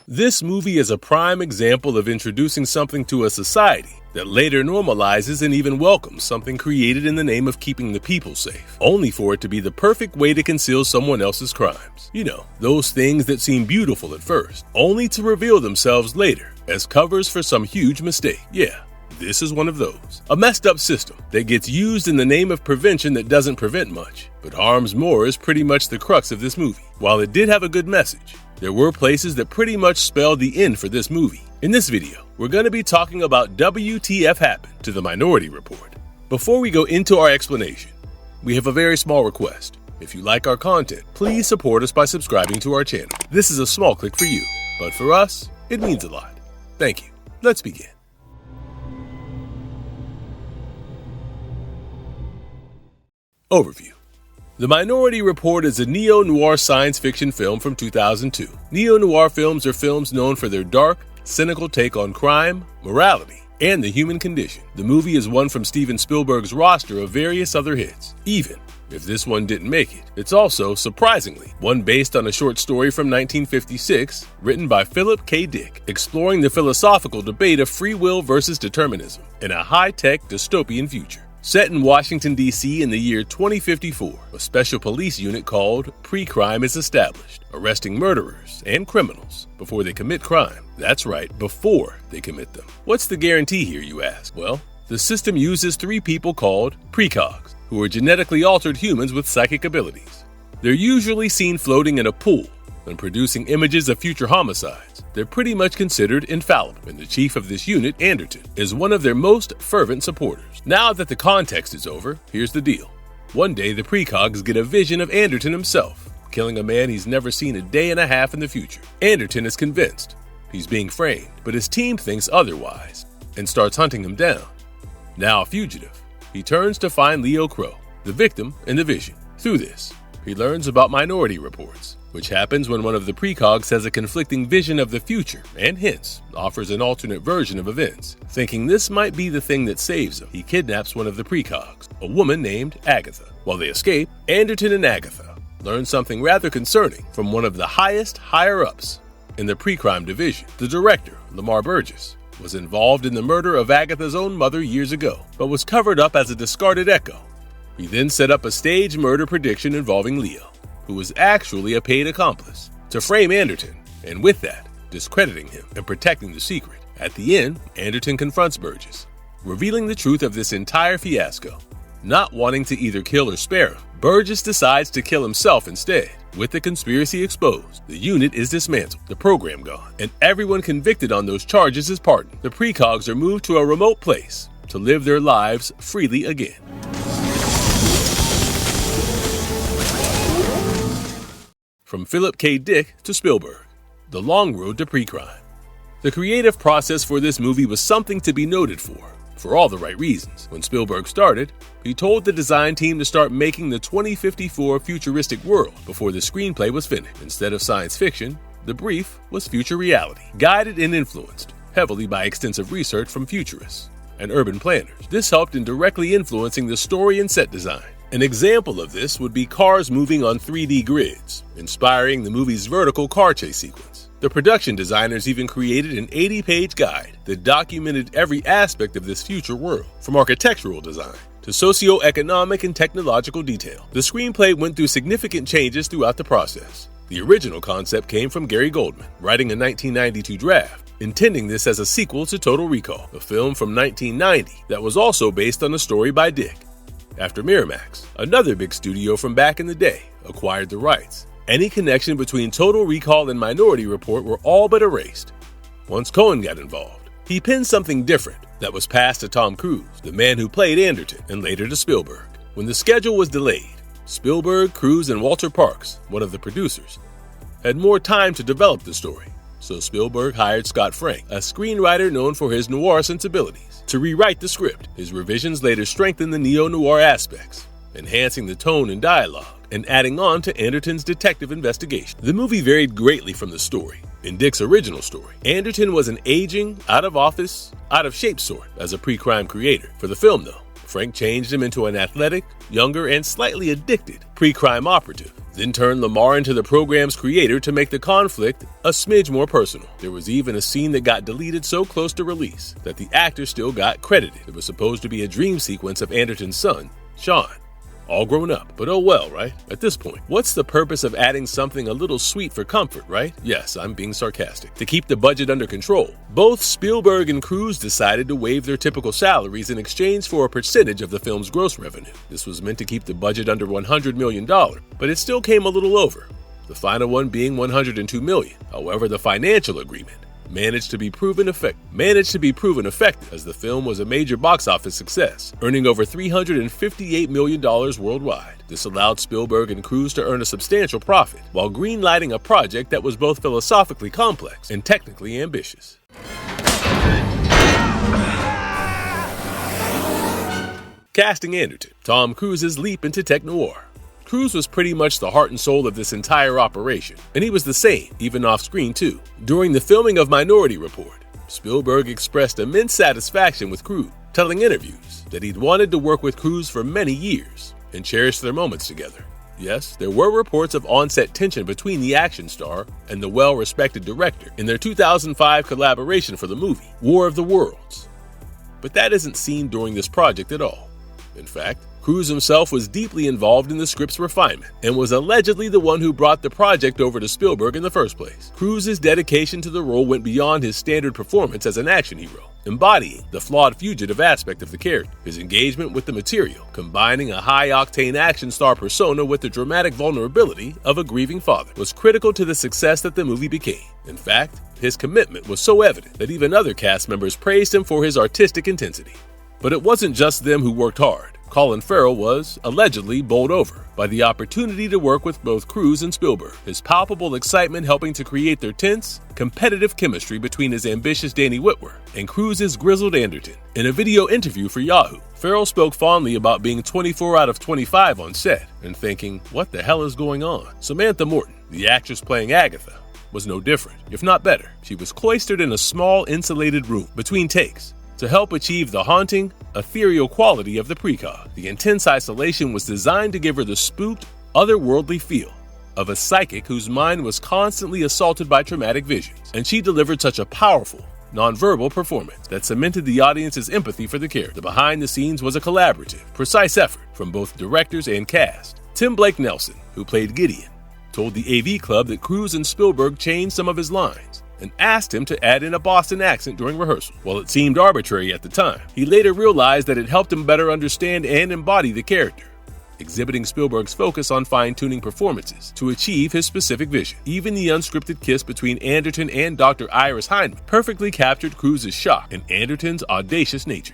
This movie is a prime example of introducing something to a society that later normalizes and even welcomes something created in the name of keeping the people safe, only for it to be the perfect way to conceal someone else's crimes. You know, those things that seem beautiful at first, only to reveal themselves later as covers for some huge mistake. Yeah, this is one of those. A messed up system that gets used in the name of prevention that doesn't prevent much, but harms more is pretty much the crux of this movie. While it did have a good message, there were places that pretty much spelled the end for this movie. In this video, we're going to be talking about WTF happened to the Minority Report. Before we go into our explanation, we have a very small request. If you like our content, please support us by subscribing to our channel. This is a small click for you, but for us, it means a lot. Thank you. Let's begin. Overview. The Minority Report is a neo-noir science fiction film from 2002. Neo-noir films are films known for their dark, cynical take on crime, morality, and the human condition. The movie is one from Steven Spielberg's roster of various other hits. Even if this one didn't make it, it's also, surprisingly, one based on a short story from 1956 written by Philip K. Dick, exploring the philosophical debate of free will versus determinism in a high-tech dystopian future. Set in Washington, D.C. in the year 2054, a special police unit called Pre-Crime is established, arresting murderers and criminals before they commit crime. That's right, before they commit them. What's the guarantee here, you ask? Well, the system uses three people called precogs, who are genetically altered humans with psychic abilities. They're usually seen floating in a pool and producing images of future homicides. They're pretty much considered infallible, and the chief of this unit, Anderton, is one of their most fervent supporters. Now that the context is over, here's the deal. One day, the precogs get a vision of Anderton himself, killing a man he's never seen a day and a half in the future. Anderton is convinced he's being framed, but his team thinks otherwise and starts hunting him down. Now a fugitive, he turns to find Leo Crow, the victim in the vision. Through this, he learns about minority reports, which happens when one of the precogs has a conflicting vision of the future and hence offers an alternate version of events. Thinking this might be the thing that saves him, he kidnaps one of the precogs, a woman named Agatha. While they escape, Anderton and Agatha learn something rather concerning from one of the highest higher-ups in the pre-crime division. The director, Lamar Burgess, was involved in the murder of Agatha's own mother years ago, but was covered up as a discarded echo. He then set up a staged murder prediction involving Leo, who was actually a paid accomplice, to frame Anderton, and with that, discrediting him and protecting the secret. At the end, Anderton confronts Burgess, revealing the truth of this entire fiasco. Not wanting to either kill or spare him, Burgess decides to kill himself instead. With the conspiracy exposed, the unit is dismantled, the program gone, and everyone convicted on those charges is pardoned. The precogs are moved to a remote place to live their lives freely again. From Philip K. Dick to Spielberg, The Long Road to Pre-Crime. The creative process for this movie was something to be noted for all the right reasons. When Spielberg started, he told the design team to start making the 2054 futuristic world before the screenplay was finished. Instead of science fiction, the brief was future reality, guided and influenced heavily by extensive research from futurists and urban planners. This helped in directly influencing the story and set design. An example of this would be cars moving on 3D grids, inspiring the movie's vertical car chase sequence. The production designers even created an 80-page guide that documented every aspect of this future world, from architectural design to socio-economic and technological detail. The screenplay went through significant changes throughout the process. The original concept came from Gary Goldman, writing a 1992 draft, intending this as a sequel to Total Recall, a film from 1990 that was also based on a story by Dick. After Miramax, another big studio from back in the day, acquired the rights, any connection between Total Recall and Minority Report were all but erased. Once Cohen got involved, he penned something different that was passed to Tom Cruise, the man who played Anderton, and later to Spielberg. When the schedule was delayed, Spielberg, Cruise, and Walter Parks, one of the producers, had more time to develop the story. So Spielberg hired Scott Frank, a screenwriter known for his noir sensibilities, to rewrite the script. His revisions later strengthened the neo-noir aspects, enhancing the tone and dialogue, and adding on to Anderton's detective investigation. The movie varied greatly from the story. In Dick's original story, Anderton was an aging, out-of-office, out-of-shape sort as a pre-crime creator. For the film, though, Frank changed him into an athletic, younger, and slightly addicted pre-crime operative. then turned Lamar into the program's creator to make the conflict a smidge more personal. There was even a scene that got deleted so close to release that the actor still got credited. It was supposed to be a dream sequence of Anderton's son, Sean. All grown up, but oh well, right? At this point, what's the purpose of adding something a little sweet for comfort, right? Yes, I'm being sarcastic. To keep the budget under control, both Spielberg and Cruz decided to waive their typical salaries in exchange for a percentage of the film's gross revenue. This was meant to keep the budget under $100 million, but it still came a little over, the final one being $102 million. However, the financial agreement managed to be proven effective as the film was a major box office success, earning over $358 million worldwide. This allowed Spielberg and Cruz to earn a substantial profit while greenlighting a project that was both philosophically complex and technically ambitious. Casting Anderton, Tom Cruise's leap into tech noir. Cruz was pretty much the heart and soul of this entire operation, and he was the same, even off-screen too. During the filming of Minority Report, Spielberg expressed immense satisfaction with Cruz, telling interviews that he'd wanted to work with Cruz for many years and cherished their moments together. Yes, there were reports of on-set tension between the action star and the well-respected director in their 2005 collaboration for the movie, War of the Worlds. But that isn't seen during this project at all. In fact, Cruz himself was deeply involved in the script's refinement and was allegedly the one who brought the project over to Spielberg in the first place. Cruz's dedication to the role went beyond his standard performance as an action hero, embodying the flawed fugitive aspect of the character. His engagement with the material, combining a high-octane action star persona with the dramatic vulnerability of a grieving father, was critical to the success that the movie became. In fact, his commitment was so evident that even other cast members praised him for his artistic intensity. But it wasn't just them who worked hard. Colin Farrell was, allegedly, bowled over by the opportunity to work with both Cruz and Spielberg, his palpable excitement helping to create their tense, competitive chemistry between his ambitious Danny Whitworth and Cruz's grizzled Anderton. In a video interview for Yahoo, Farrell spoke fondly about being 24 out of 25 on set and thinking, what the hell is going on? Samantha Morton, the actress playing Agatha, was no different, if not better. She was cloistered in a small, insulated room between takes to help achieve the haunting, ethereal quality of the precog. The intense isolation was designed to give her the spooked, otherworldly feel of a psychic whose mind was constantly assaulted by traumatic visions, and she delivered such a powerful, nonverbal performance that cemented the audience's empathy for the character. The behind the scenes was a collaborative, precise effort from both directors and cast. Tim Blake Nelson, who played Gideon, told the AV Club that Cruz and Spielberg changed some of his lines and asked him to add in a Boston accent during rehearsal. While it seemed arbitrary at the time, he later realized that it helped him better understand and embody the character, exhibiting Spielberg's focus on fine-tuning performances to achieve his specific vision. Even the unscripted kiss between Anderton and Dr. Iris Hyndman perfectly captured Cruz's shock and Anderton's audacious nature,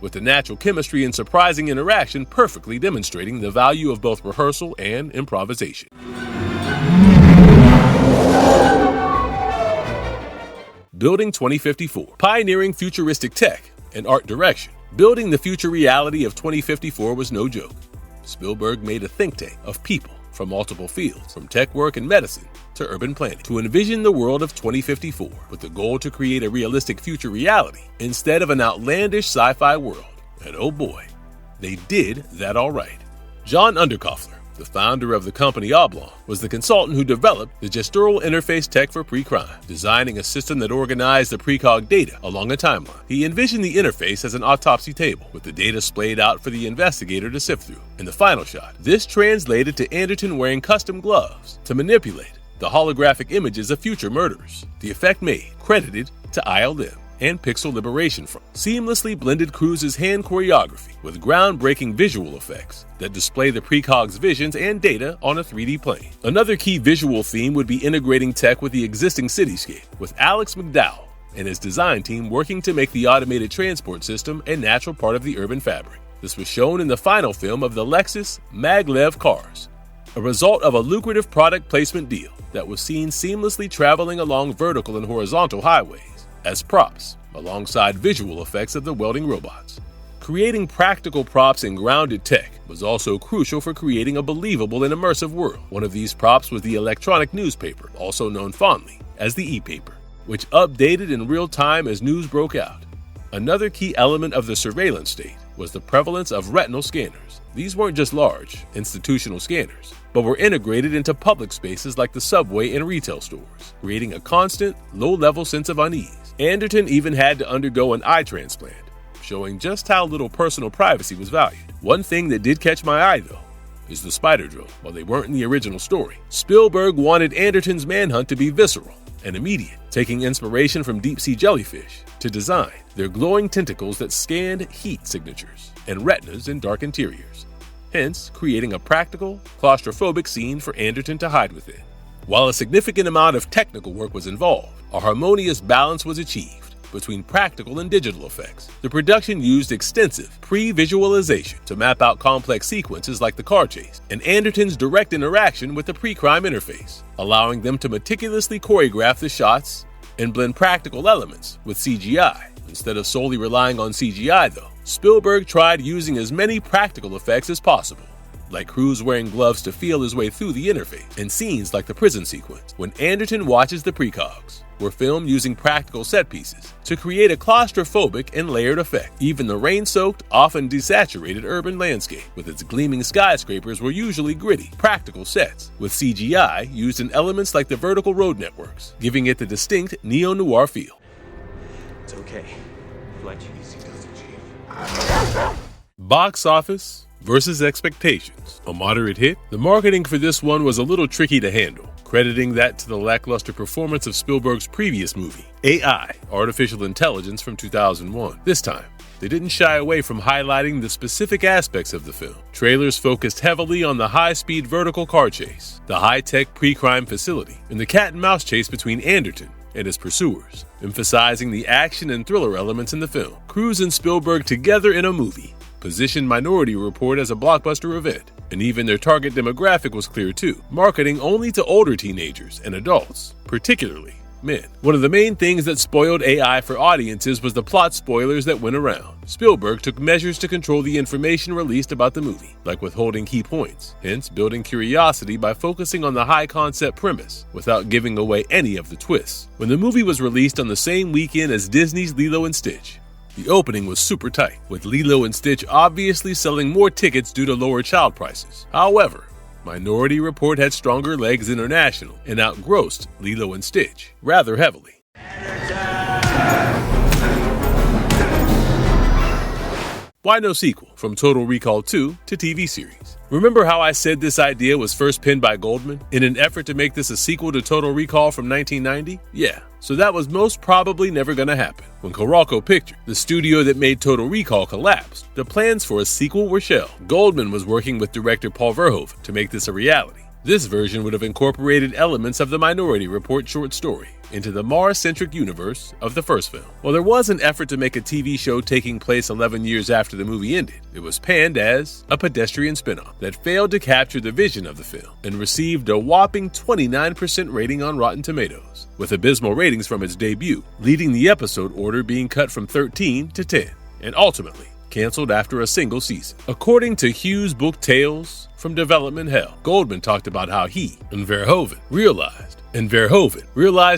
with the natural chemistry and surprising interaction perfectly demonstrating the value of both rehearsal and improvisation. Building 2054, pioneering futuristic tech and art direction. Building the future reality of 2054 was no joke. Spielberg made a think tank of people from multiple fields, from tech work and medicine to urban planning, to envision the world of 2054 with the goal to create a realistic future reality instead of an outlandish sci-fi world. And oh boy, they did that all right. John Underkoffler, the founder of the company Oblong, was the consultant who developed the gestural interface tech for pre-crime, designing a system that organized the precog data along a timeline. He envisioned the interface as an autopsy table, with the data splayed out for the investigator to sift through. In the final shot, this translated to Anderton wearing custom gloves to manipulate the holographic images of future murderers. The effect made, credited to ILM and Pixel Liberation Front, seamlessly blended Cruz's hand choreography with groundbreaking visual effects that display the precog's visions and data on a 3D plane. Another key visual theme would be integrating tech with the existing cityscape, with Alex McDowell and his design team working to make the automated transport system a natural part of the urban fabric. This was shown in the final film of the Lexus Maglev cars, a result of a lucrative product placement deal that was seen seamlessly traveling along vertical and horizontal highways as props, alongside visual effects of the welding robots. Creating practical props and grounded tech was also crucial for creating a believable and immersive world. One of these props was the electronic newspaper, also known fondly as the e-paper, which updated in real time as news broke out. Another key element of the surveillance state was the prevalence of retinal scanners. These weren't just large, institutional scanners, but were integrated into public spaces like the subway and retail stores, creating a constant, low-level sense of unease. Anderton even had to undergo an eye transplant, showing just how little personal privacy was valued. One thing that did catch my eye, though, is the spider drill. While they weren't in the original story, Spielberg wanted Anderton's manhunt to be visceral and immediate, taking inspiration from deep-sea jellyfish to design their glowing tentacles that scanned heat signatures and retinas in dark interiors, hence creating a practical, claustrophobic scene for Anderton to hide within. While a significant amount of technical work was involved, a harmonious balance was achieved between practical and digital effects. The production used extensive pre-visualization to map out complex sequences like the car chase, and Anderton's direct interaction with the pre-crime interface, allowing them to meticulously choreograph the shots and blend practical elements with CGI. Instead of solely relying on CGI, though, Spielberg tried using as many practical effects as possible, like Cruz wearing gloves to feel his way through the interface, and scenes like the prison sequence when Anderton watches the precogs were filmed using practical set pieces to create a claustrophobic and layered effect. Even the rain-soaked, often desaturated urban landscape with its gleaming skyscrapers were usually gritty, practical sets, with CGI used in elements like the vertical road networks, giving it the distinct neo-noir feel. It's okay. Fletch, easy does it, Chief. Box office versus expectations. A moderate hit? The marketing for this one was a little tricky to handle, crediting that to the lackluster performance of Spielberg's previous movie, AI, Artificial Intelligence from 2001. This time, they didn't shy away from highlighting the specific aspects of the film. Trailers focused heavily on the high-speed vertical car chase, the high-tech pre-crime facility, and the cat-and-mouse chase between Anderton and his pursuers, emphasizing the action and thriller elements in the film. Cruz and Spielberg together in a movie positioned Minority Report as a blockbuster event, and even their target demographic was clear too, marketing only to older teenagers and adults, particularly men. One of the main things that spoiled AI for audiences was the plot spoilers that went around. Spielberg took measures to control the information released about the movie, like withholding key points, hence building curiosity by focusing on the high-concept premise without giving away any of the twists. When the movie was released on the same weekend as Disney's Lilo & Stitch, the opening was super tight, with Lilo & Stitch obviously selling more tickets due to lower child prices. However, Minority Report had stronger legs international and outgrossed Lilo & Stitch rather heavily. Why no sequel? From Total Recall 2 to TV series. Remember how I said this idea was first penned by Goldman in an effort to make this a sequel to Total Recall from 1990? Yeah, so that was most probably never gonna happen. When Coralco Pictures, the studio that made Total Recall, collapsed, the plans for a sequel were shelved. Goldman was working with director Paul Verhoeven to make this a reality. This version would have incorporated elements of the Minority Report short story into the Mars-centric universe of the first film. While there was an effort to make a TV show taking place 11 years after the movie ended, it was panned as a pedestrian spinoff that failed to capture the vision of the film and received a whopping 29% rating on Rotten Tomatoes, with abysmal ratings from its debut, leading the episode order being cut from 13 to 10, and ultimately canceled after a single season. According to Hughes' book Tales from Development Hell, Goldman talked about how he and Verhoeven realized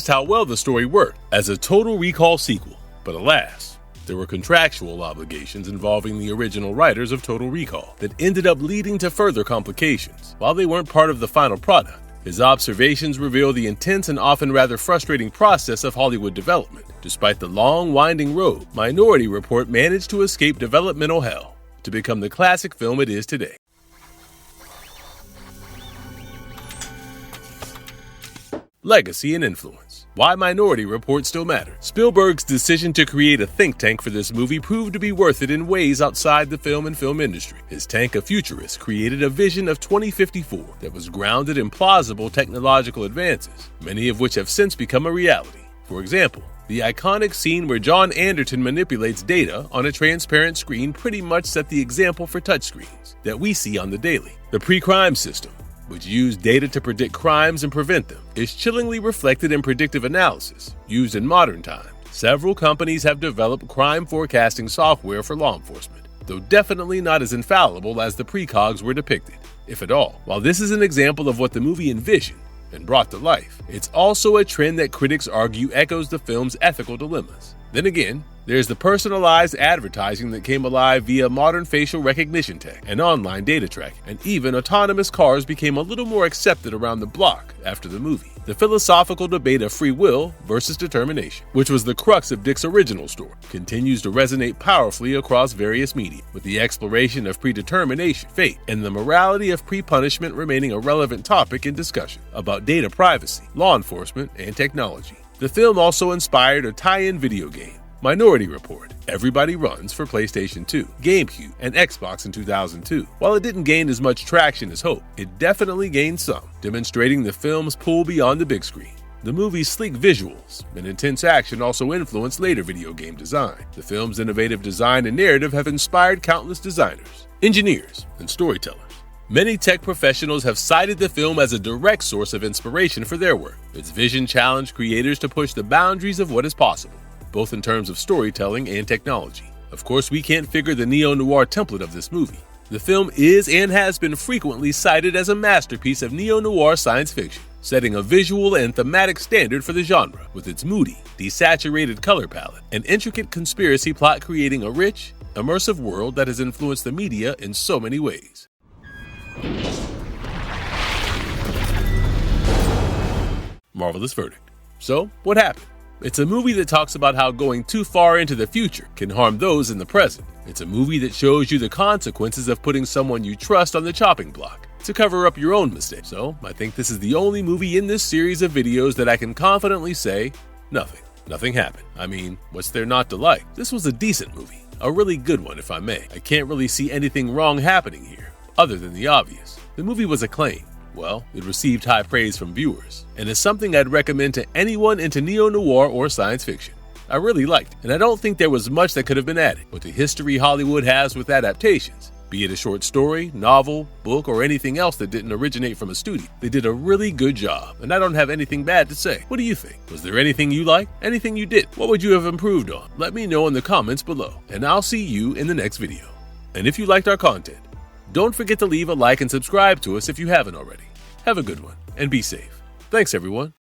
how well the story worked as a Total Recall sequel. But alas, there were contractual obligations involving the original writers of Total Recall that ended up leading to further complications. While they weren't part of the final product, his observations reveal the intense and often rather frustrating process of Hollywood development. Despite the long, winding road, Minority Report managed to escape developmental hell to become the classic film it is today. Legacy and influence. Why Minority Report still matters. Spielberg's decision to create a think tank for this movie proved to be worth it in ways outside the film and film industry. His tank of futurists created a vision of 2054 that was grounded in plausible technological advances, many of which have since become a reality. For example, the iconic scene where John Anderton manipulates data on a transparent screen pretty much set the example for touchscreens that we see on the daily. The pre-crime system, which used data to predict crimes and prevent them, is chillingly reflected in predictive analysis used in modern times. Several companies have developed crime forecasting software for law enforcement, though definitely not as infallible as the precogs were depicted, if at all. While this is an example of what the movie envisioned and brought to life, it's also a trend that critics argue echoes the film's ethical dilemmas. Then again, There's the personalized advertising that came alive via modern facial recognition tech and online data tracking, and even autonomous cars became a little more accepted around the block after the movie. The philosophical debate of free will versus determination, which was the crux of Dick's original story, continues to resonate powerfully across various media, with the exploration of predetermination, fate, and the morality of pre-punishment remaining a relevant topic in discussion about data privacy, law enforcement, and technology. The film also inspired a tie-in video game, Minority Report. Everybody Runs for PlayStation 2, GameCube, and Xbox in 2002. While it didn't gain as much traction as hoped, it definitely gained some, demonstrating the film's pull beyond the big screen. The movie's sleek visuals and intense action also influenced later video game design. The film's innovative design and narrative have inspired countless designers, engineers, and storytellers. Many tech professionals have cited the film as a direct source of inspiration for their work. Its vision challenged creators to push the boundaries of what is possible, both in terms of storytelling and technology. Of course, we can't figure the neo-noir template of this movie. The film is and has been frequently cited as a masterpiece of neo-noir science fiction, setting a visual and thematic standard for the genre, with its moody, desaturated color palette and intricate conspiracy plot creating a rich, immersive world that has influenced the media in so many ways. Marvelous verdict. So, what happened? It's a movie that talks about how going too far into the future can harm those in the present. It's a movie that shows you the consequences of putting someone you trust on the chopping block to cover up your own mistakes. So, I think this is the only movie in this series of videos that I can confidently say, nothing happened. I mean, what's there not to like? This was a decent movie. A really good one, if I may. I can't really see anything wrong happening here, other than the obvious. The movie was acclaimed. Well, it received high praise from viewers, and is something I'd recommend to anyone into neo-noir or science fiction. I really liked it, and I don't think there was much that could have been added. With the history Hollywood has with adaptations, be it a short story, novel, book, or anything else that didn't originate from a studio, they did a really good job, and I don't have anything bad to say. What do you think? Was there anything you liked? Anything you did? What would you have improved on? Let me know in the comments below, and I'll see you in the next video. And if you liked our content, don't forget to leave a like and subscribe to us if you haven't already. Have a good one, and be safe. Thanks, everyone.